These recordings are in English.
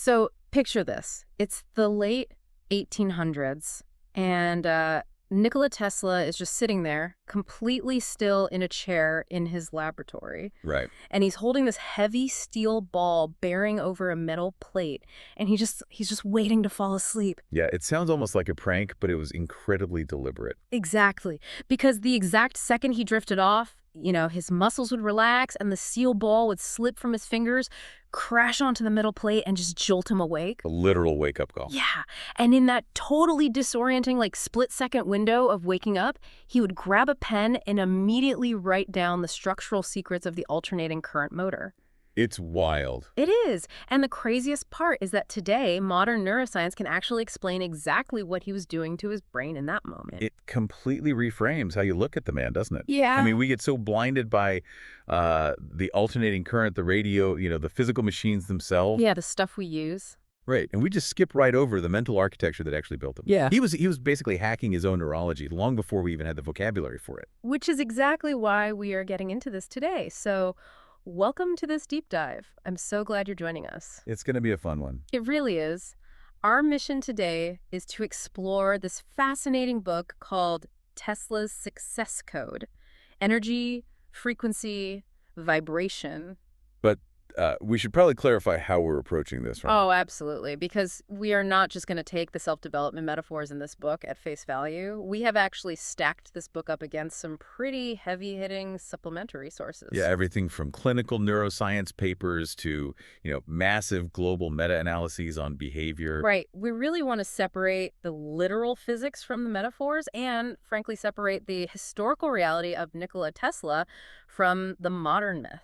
So picture this. It's the late 1800s, and Nikola Tesla is just sitting there, completely still in a chair in his laboratory. Right. And he's holding this heavy steel ball bearing over a metal plate, and he's just waiting to fall asleep. Yeah, it sounds almost like a prank, but it was incredibly deliberate. Exactly. Because the exact second he drifted off, his muscles would relax and the steel ball would slip from his fingers, crash onto the metal plate, and just jolt him awake. A literal wake-up call. Yeah. And in that totally disorienting, split-second window of waking up, he would grab a pen and immediately write down the structural secrets of the alternating current motor. It's wild. It is. And the craziest part is that today, modern neuroscience can actually explain exactly what he was doing to his brain in that moment. It completely reframes how you look at the man, doesn't it? Yeah. I mean, we get so blinded by the alternating current, the radio, the physical machines themselves. Yeah, the stuff we use. Right. And we just skip right over the mental architecture that actually built him. Yeah. He was basically hacking his own neurology long before we even had the vocabulary for it. Which is exactly why we are getting into this today. So welcome to this deep dive. I'm so glad you're joining us. It's going to be a fun one. It really is. Our mission today is to explore this fascinating book called Tesla's Success Code: Energy, Frequency, Vibration. But we should probably clarify how we're approaching this, right? Oh, absolutely. Because we are not just going to take the self-development metaphors in this book at face value. We have actually stacked this book up against some pretty heavy-hitting supplementary sources. Yeah, everything from clinical neuroscience papers to, massive global meta-analyses on behavior. Right. We really want to separate the literal physics from the metaphors and, frankly, separate the historical reality of Nikola Tesla from the modern myth.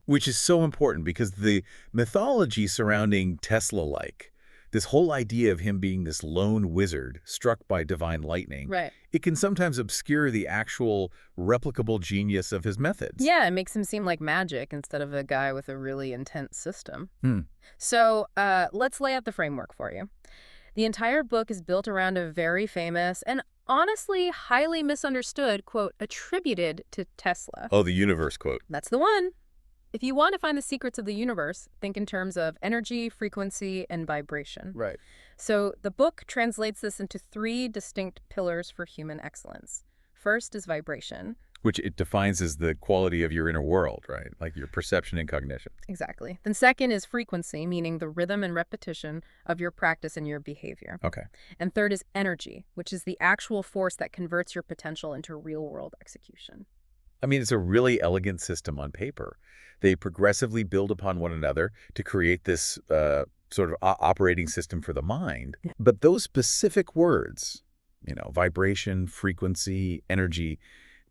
Which is so important because the mythology surrounding Tesla-like, this whole idea of him being this lone wizard struck by divine lightning, Right. it can sometimes obscure the actual replicable genius of his methods. Yeah, it makes him seem like magic instead of a guy with a really intense system. Hmm. So let's lay out the framework for you. The entire book is built around a very famous and honestly highly misunderstood quote attributed to Tesla. Oh, the universe quote. That's the one. If you want to find the secrets of the universe, think in terms of energy, frequency, and vibration. Right. So the book translates this into 3 distinct pillars for human excellence. First is vibration. Which it defines as the quality of your inner world, right? Like your perception and cognition. Exactly. Then second is frequency, meaning the rhythm and repetition of your practice and your behavior. Okay. And third is energy, which is the actual force that converts your potential into real-world execution. I mean, it's a really elegant system on paper. They progressively build upon one another to create this sort of operating system for the mind. Yeah. But those specific words, vibration, frequency, energy,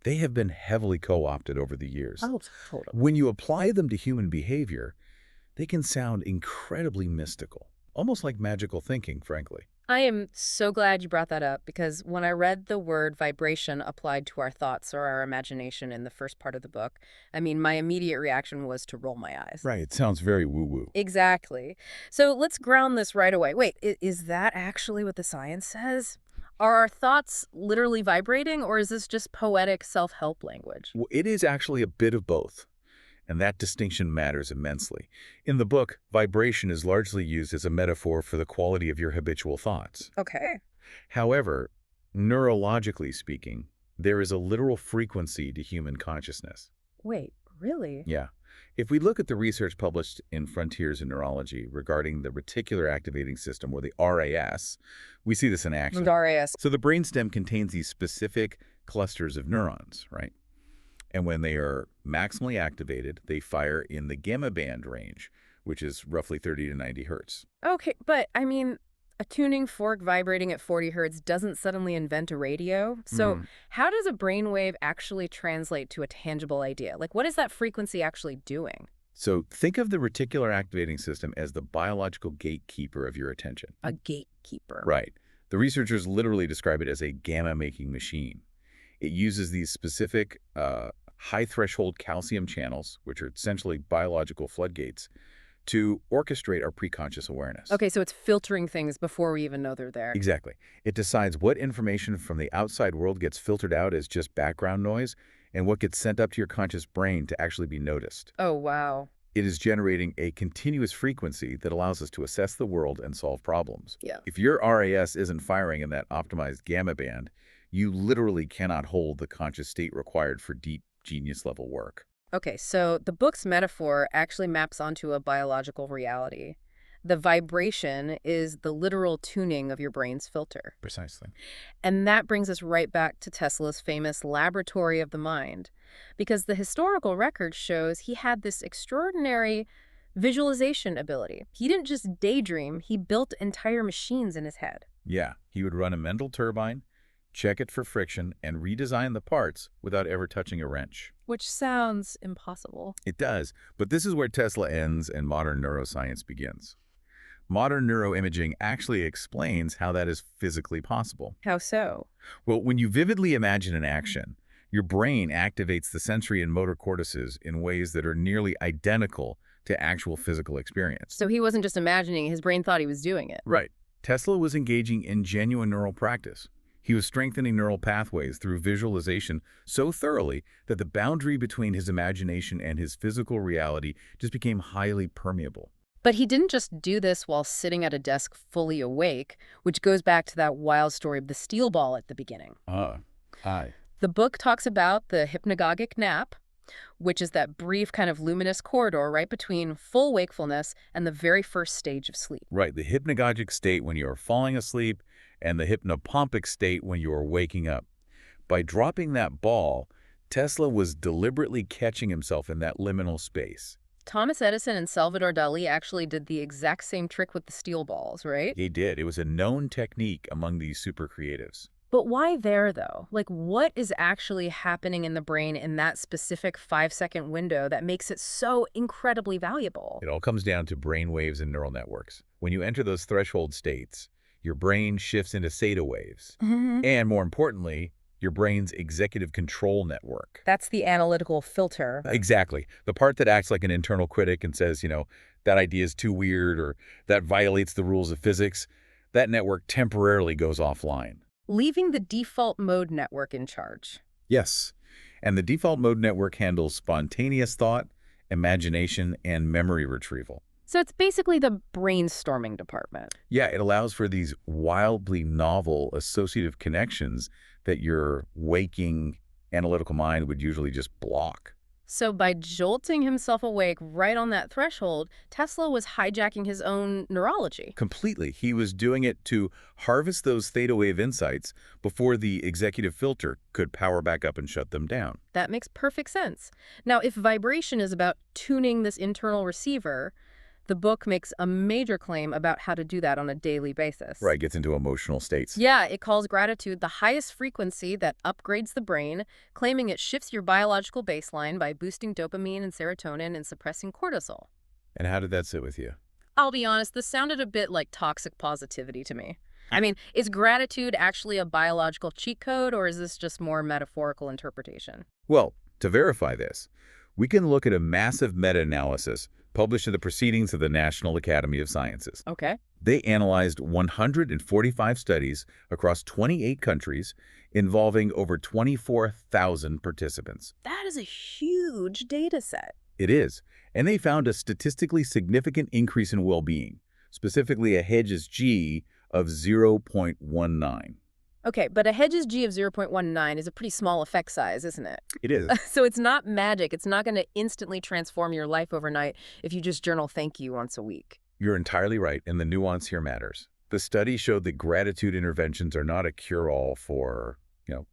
they have been heavily co-opted over the years. Oh, totally. When you apply them to human behavior, they can sound incredibly mystical, almost like magical thinking, frankly. I am so glad you brought that up because when I read the word vibration applied to our thoughts or our imagination in the first part of the book, my immediate reaction was to roll my eyes. Right. It sounds very woo-woo. Exactly. So let's ground this right away. Wait, is that actually what the science says? Are our thoughts literally vibrating, or is this just poetic self-help language? Well, it is actually a bit of both. And that distinction matters immensely. In the book, vibration is largely used as a metaphor for the quality of your habitual thoughts. Okay. However, neurologically speaking, there is a literal frequency to human consciousness. Wait, really? Yeah. If we look at the research published in Frontiers in Neurology regarding the reticular activating system, or the RAS, we see this in action. The RAS. So the brainstem contains these specific clusters of neurons, right? And when they are maximally activated, they fire in the gamma band range, which is roughly 30 to 90 hertz. Okay, but a tuning fork vibrating at 40 hertz doesn't suddenly invent a radio. So how does a brainwave actually translate to a tangible idea? What is that frequency actually doing? So think of the reticular activating system as the biological gatekeeper of your attention. A gatekeeper. Right. The researchers literally describe it as a gamma-making machine. It uses these specific high-threshold calcium channels, which are essentially biological floodgates, to orchestrate our preconscious awareness. Okay, so it's filtering things before we even know they're there. Exactly. It decides what information from the outside world gets filtered out as just background noise and what gets sent up to your conscious brain to actually be noticed. Oh, wow. It is generating a continuous frequency that allows us to assess the world and solve problems. Yeah. If your RAS isn't firing in that optimized gamma band, you literally cannot hold the conscious state required for deep genius-level work. Okay, so the book's metaphor actually maps onto a biological reality. The vibration is the literal tuning of your brain's filter. Precisely. And that brings us right back to Tesla's famous laboratory of the mind, because the historical record shows he had this extraordinary visualization ability. He didn't just daydream, he built entire machines in his head. Yeah, he would run a mental turbine, check it for friction, and redesign the parts without ever touching a wrench. Which sounds impossible. It does, but this is where Tesla ends and modern neuroscience begins. Modern neuroimaging actually explains how that is physically possible. How so? Well, when you vividly imagine an action, your brain activates the sensory and motor cortices in ways that are nearly identical to actual physical experience. So he wasn't just imagining, his brain thought he was doing it. Right. Tesla was engaging in genuine neural practice. He was strengthening neural pathways through visualization so thoroughly that the boundary between his imagination and his physical reality just became highly permeable. But he didn't just do this while sitting at a desk fully awake, which goes back to that wild story of the steel ball at the beginning. Aye. The book talks about the hypnagogic nap, which is that brief kind of luminous corridor right between full wakefulness and the very first stage of sleep. Right, the hypnagogic state when you're falling asleep and the hypnopompic state when you're waking up. By dropping that ball, Tesla was deliberately catching himself in that liminal space. Thomas Edison and Salvador Dali actually did the exact same trick with the steel balls, right? They did. It was a known technique among these super creatives. But why there, though? Like, what is actually happening in the brain in that specific 5-second window that makes it so incredibly valuable? It all comes down to brain waves and neural networks. When you enter those threshold states, your brain shifts into theta waves. And more importantly, your brain's executive control network. That's the analytical filter. Exactly. The part that acts like an internal critic and says, that idea is too weird or that violates the rules of physics, that network temporarily goes offline. Leaving the default mode network in charge. Yes. And the default mode network handles spontaneous thought, imagination, and memory retrieval. So it's basically the brainstorming department. Yeah, it allows for these wildly novel associative connections that your waking analytical mind would usually just block. So by jolting himself awake right on that threshold, Tesla was hijacking his own neurology. Completely. He was doing it to harvest those theta wave insights before the executive filter could power back up and shut them down. That makes perfect sense. Now, if vibration is about tuning this internal receiver, the book makes a major claim about how to do that on a daily basis. Right, gets into emotional states. Yeah, it calls gratitude the highest frequency that upgrades the brain, claiming it shifts your biological baseline by boosting dopamine and serotonin and suppressing cortisol. And how did that sit with you? I'll be honest, this sounded a bit like toxic positivity to me. I mean, is gratitude actually a biological cheat code, or is this just more metaphorical interpretation? Well, to verify this, we can look at a massive meta-analysis published in the Proceedings of the National Academy of Sciences. Okay. They analyzed 145 studies across 28 countries involving over 24,000 participants. That is a huge data set. It is. And they found a statistically significant increase in well-being, specifically a Hedges G of 0.19. Okay, but a Hedges G of 0.19 is a pretty small effect size, isn't it? It is. So it's not magic. It's not going to instantly transform your life overnight if you just journal thank you once a week. You're entirely right, and the nuance here matters. The study showed that gratitude interventions are not a cure-all for,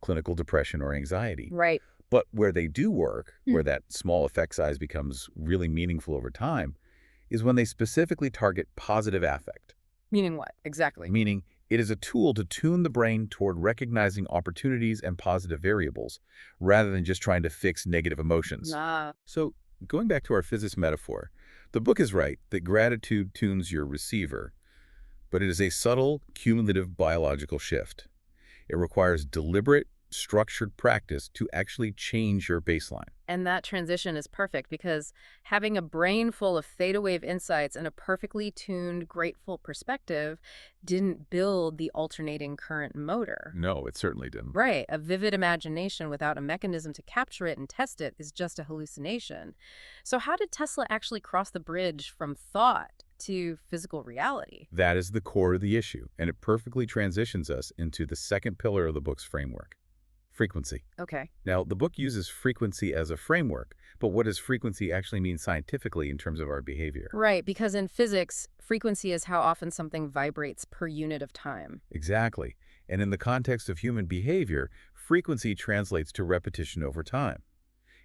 clinical depression or anxiety. Right. But where they do work, where that small effect size becomes really meaningful over time, is when they specifically target positive affect. Meaning what, exactly? Meaning it is a tool to tune the brain toward recognizing opportunities and positive variables, rather than just trying to fix negative emotions. So, going back to our physics metaphor, the book is right that gratitude tunes your receiver, but it is a subtle, cumulative biological shift. It requires deliberate, structured practice to actually change your baseline. And that transition is perfect because having a brain full of theta wave insights and a perfectly tuned, grateful perspective didn't build the alternating current motor. No, it certainly didn't. Right. A vivid imagination without a mechanism to capture it and test it is just a hallucination. So how did Tesla actually cross the bridge from thought to physical reality? That is the core of the issue, and it perfectly transitions us into the second pillar of the book's framework: frequency. Okay. Now, the book uses frequency as a framework, but what does frequency actually mean scientifically in terms of our behavior? Right, because in physics, frequency is how often something vibrates per unit of time. Exactly. And in the context of human behavior, frequency translates to repetition over time.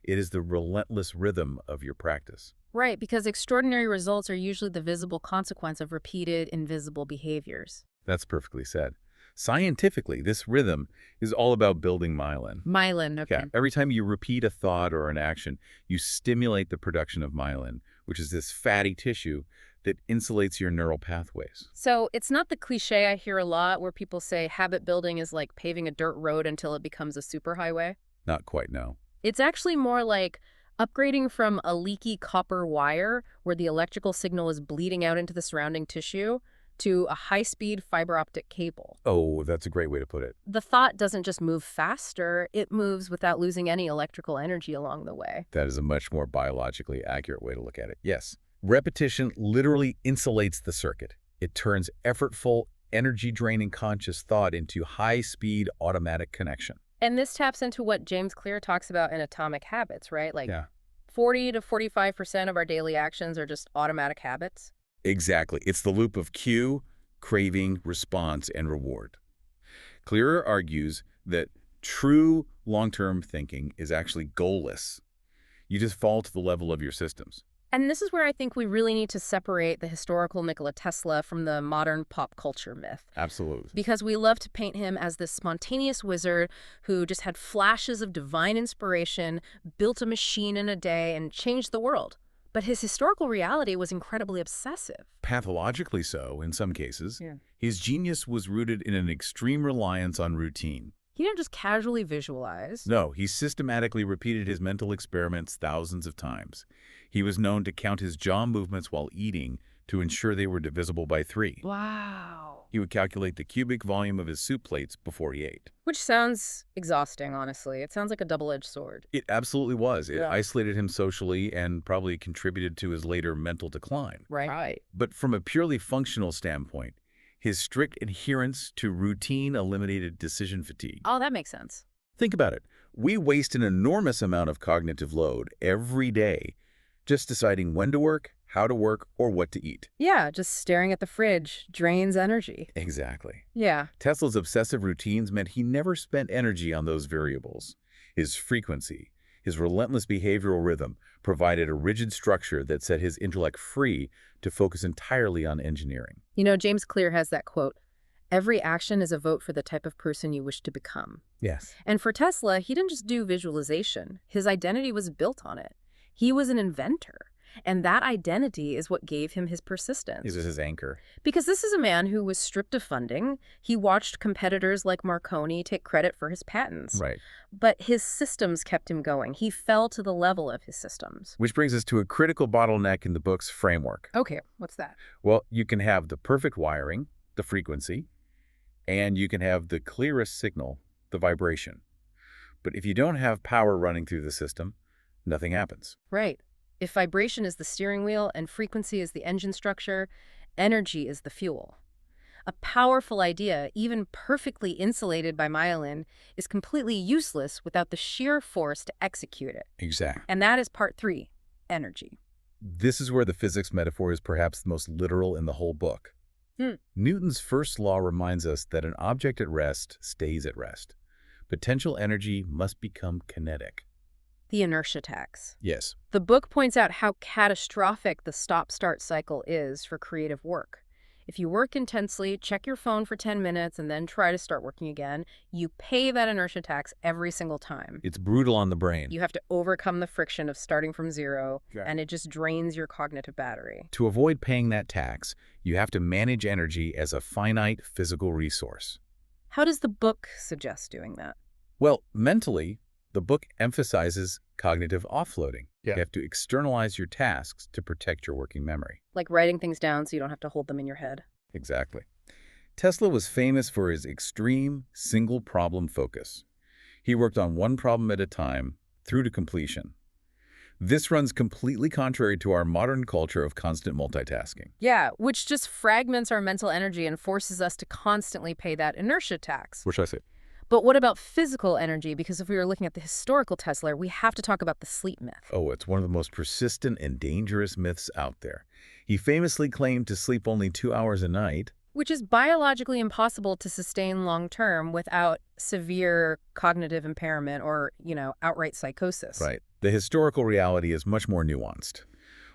It is the relentless rhythm of your practice. Right, because extraordinary results are usually the visible consequence of repeated, invisible behaviors. That's perfectly said. Scientifically, this rhythm is all about building myelin. Myelin, okay. Yeah, every time you repeat a thought or an action, you stimulate the production of myelin, which is this fatty tissue that insulates your neural pathways. So it's not the cliche I hear a lot where people say habit building is like paving a dirt road until it becomes a superhighway. Not quite, no. It's actually more like upgrading from a leaky copper wire where the electrical signal is bleeding out into the surrounding tissue to a high-speed fiber optic cable. Oh, that's a great way to put it. The thought doesn't just move faster, it moves without losing any electrical energy along the way. That is a much more biologically accurate way to look at it. Yes. Repetition literally insulates the circuit. It turns effortful, energy-draining conscious thought into high-speed automatic connection. And this taps into what James Clear talks about in Atomic Habits, right? Like Yeah. 40 to 45% of our daily actions are just automatic habits. Exactly. It's the loop of cue, craving, response, and reward. Clearer argues that true long-term thinking is actually goalless. You just fall to the level of your systems. And this is where I think we really need to separate the historical Nikola Tesla from the modern pop culture myth. Absolutely. Because we love to paint him as this spontaneous wizard who just had flashes of divine inspiration, built a machine in a day, and changed the world. But his historical reality was incredibly obsessive. Pathologically so, in some cases. Yeah. His genius was rooted in an extreme reliance on routine. He didn't just casually visualize. No, he systematically repeated his mental experiments thousands of times. He was known to count his jaw movements while eating to ensure they were divisible by 3. Wow. He would calculate the cubic volume of his soup plates before he ate. Which sounds exhausting, honestly. It sounds like a double-edged sword. It absolutely was. It Yeah. isolated him socially and probably contributed to his later mental decline. Right. But from a purely functional standpoint, his strict adherence to routine eliminated decision fatigue. Oh, that makes sense. Think about it. We waste an enormous amount of cognitive load every day just deciding when to work, how to work, or what to eat. Yeah, just staring at the fridge drains energy. Exactly. Yeah. Tesla's obsessive routines meant he never spent energy on those variables. His frequency, his relentless behavioral rhythm provided a rigid structure that set his intellect free to focus entirely on engineering. You know, James Clear has that quote, "Every action is a vote for the type of person you wish to become." Yes. And for Tesla, he didn't just do visualization. His identity was built on it. He was an inventor. And that identity is what gave him his persistence. This is his anchor. Because this is a man who was stripped of funding. He watched competitors like Marconi take credit for his patents. Right. But his systems kept him going. He fell to the level of his systems. Which brings us to a critical bottleneck in the book's framework. Okay, what's that? Well, you can have the perfect wiring, the frequency, and you can have the clearest signal, the vibration. But if you don't have power running through the system, nothing happens. Right. If vibration is the steering wheel and frequency is the engine structure, energy is the fuel. A powerful idea, even perfectly insulated by myelin, is completely useless without the sheer force to execute it. Exactly. And that is part 3, energy. This is where the physics metaphor is perhaps the most literal in the whole book. Newton's first law reminds us that an object at rest stays at rest. Potential energy must become kinetic. The inertia tax. Yes. The book points out how catastrophic the stop-start cycle is for creative work. If you work intensely, check your phone for 10 minutes, and then try to start working again, you pay that inertia tax every single time. It's brutal on the brain. You have to overcome the friction of starting from zero, Exactly. and it just drains your cognitive battery. To avoid paying that tax, you have to manage energy as a finite physical resource. How does the book suggest doing that? Well, mentally, the book emphasizes cognitive offloading. Yeah. You have to externalize your tasks to protect your working memory. Like writing things down so you don't have to hold them in your head. Exactly. Tesla was famous for his extreme single-problem focus. He worked on one problem at a time through to completion. This runs completely contrary to our modern culture of constant multitasking. Yeah, which just fragments our mental energy and forces us to constantly pay that inertia tax. Which I say. But what about physical energy? Because if we were looking at the historical Tesla, we have to talk about the sleep myth. Oh, it's one of the most persistent and dangerous myths out there. He famously claimed to sleep only 2 hours a night. Which is biologically impossible to sustain long-term without severe cognitive impairment or, outright psychosis. Right. The historical reality is much more nuanced.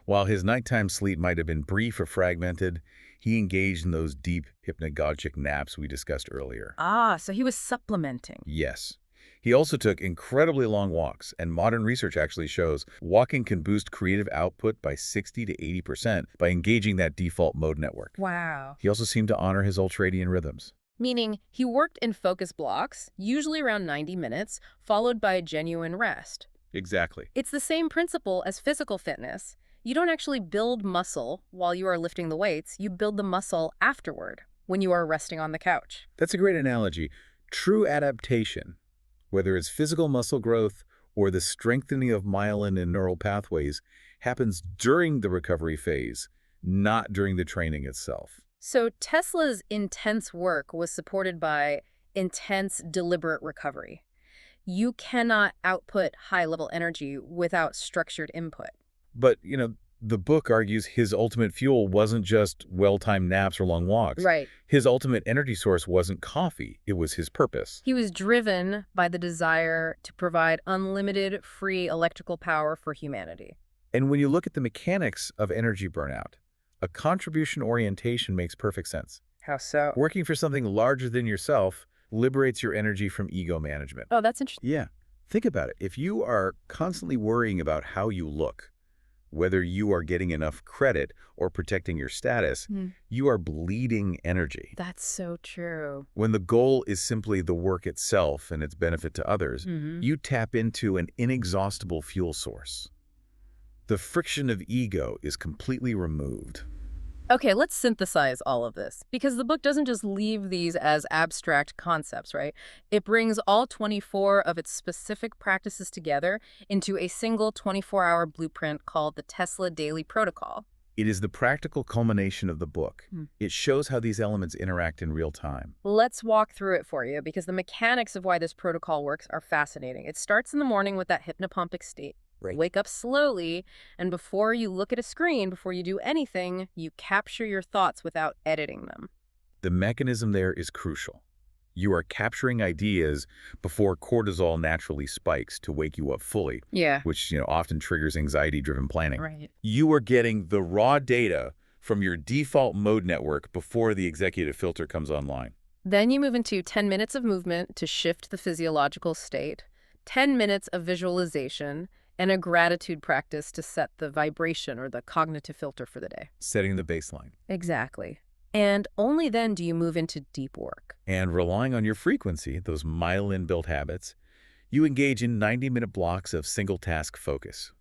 While his nighttime sleep might have been brief or fragmented, he engaged in those deep hypnagogic naps we discussed earlier. Ah, so he was supplementing. Yes. He also took incredibly long walks, and modern research actually shows walking can boost creative output by 60 to 80% by engaging that default mode network. Wow. He also seemed to honor his ultradian rhythms. Meaning he worked in focus blocks, usually around 90 minutes, followed by genuine rest. Exactly. It's the same principle as physical fitness. You don't actually build muscle while you are lifting the weights. You build the muscle afterward, when you are resting on the couch. That's a great analogy. True adaptation, whether it's physical muscle growth or the strengthening of myelin and neural pathways, happens during the recovery phase, not during the training itself. So Tesla's intense work was supported by intense, deliberate recovery. You cannot output high-level energy without structured input. But, the book argues his ultimate fuel wasn't just well-timed naps or long walks. Right. His ultimate energy source wasn't coffee. It was his purpose. He was driven by the desire to provide unlimited, free electrical power for humanity. And when you look at the mechanics of energy burnout, a contribution orientation makes perfect sense. How so? Working for something larger than yourself liberates your energy from ego management. Oh, that's interesting. Yeah. Think about it. If you are constantly worrying about how you look, whether you are getting enough credit or protecting your status, you are bleeding energy. That's so true. When the goal is simply the work itself and its benefit to others, you tap into an inexhaustible fuel source. The friction of ego is completely removed. Okay, let's synthesize all of this, because the book doesn't just leave these as abstract concepts, right? It brings all 24 of its specific practices together into a single 24-hour blueprint called the Tesla Daily Protocol. It is the practical culmination of the book. It shows how these elements interact in real time. Let's walk through it for you, because the mechanics of why this protocol works are fascinating. It starts in the morning with that hypnopompic state. Right. Wake up slowly, and before you look at a screen, before you do anything, you capture your thoughts without editing them. The mechanism there is crucial. You are capturing ideas before cortisol naturally spikes to wake you up fully, Yeah. which often triggers anxiety-driven planning. Right. You are getting the raw data from your default mode network before the executive filter comes online. Then you move into 10 minutes of movement to shift the physiological state, 10 minutes of visualization, and a gratitude practice to set the vibration or the cognitive filter for the day. Setting the baseline. Exactly. And only then do you move into deep work. And relying on your frequency, those myelin-built habits, you engage in 90-minute blocks of single-task focus.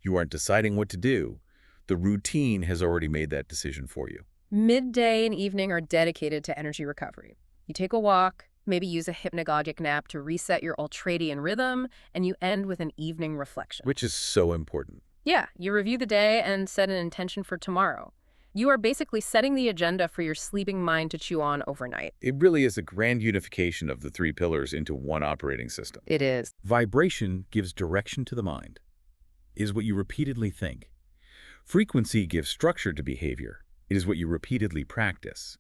You aren't deciding what to do. The routine has already made that decision for you. Midday and evening are dedicated to energy recovery. You take a walk, maybe use a hypnagogic nap to reset your ultradian rhythm, and you end with an evening reflection. Which is so important. Yeah, you review the day and set an intention for tomorrow. You are basically setting the agenda for your sleeping mind to chew on overnight. It really is a grand unification of the 3 pillars into one operating system. It is. Vibration gives direction to the mind. It is what you repeatedly think. Frequency gives structure to behavior. It is what you repeatedly practice.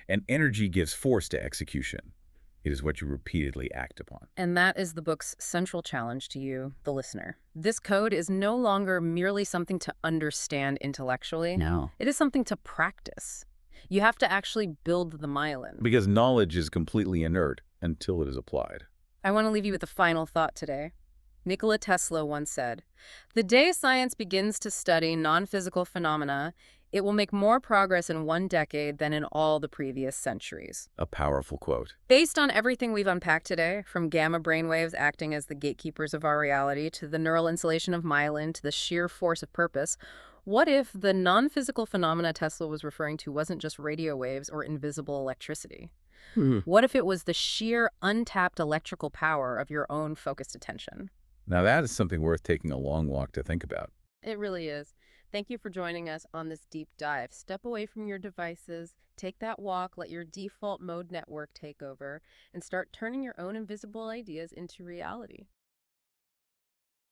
And energy gives force to execution. It is what you repeatedly act upon. And that is the book's central challenge to you, the listener. This code is no longer merely something to understand intellectually. No. It is something to practice. You have to actually build the myelin. Because knowledge is completely inert until it is applied. I want to leave you with a final thought today. Nikola Tesla once said, "The day science begins to study non-physical phenomena, It will make more progress in 1 decade than in all the previous centuries. A powerful quote. Based on everything we've unpacked today, from gamma brainwaves acting as the gatekeepers of our reality to the neural insulation of myelin to the sheer force of purpose, what if the non-physical phenomena Tesla was referring to wasn't just radio waves or invisible electricity? What if it was the sheer untapped electrical power of your own focused attention? Now that is something worth taking a long walk to think about. It really is. Thank you for joining us on this deep dive. Step away from your devices, take that walk, let your default mode network take over, and start turning your own invisible ideas into reality.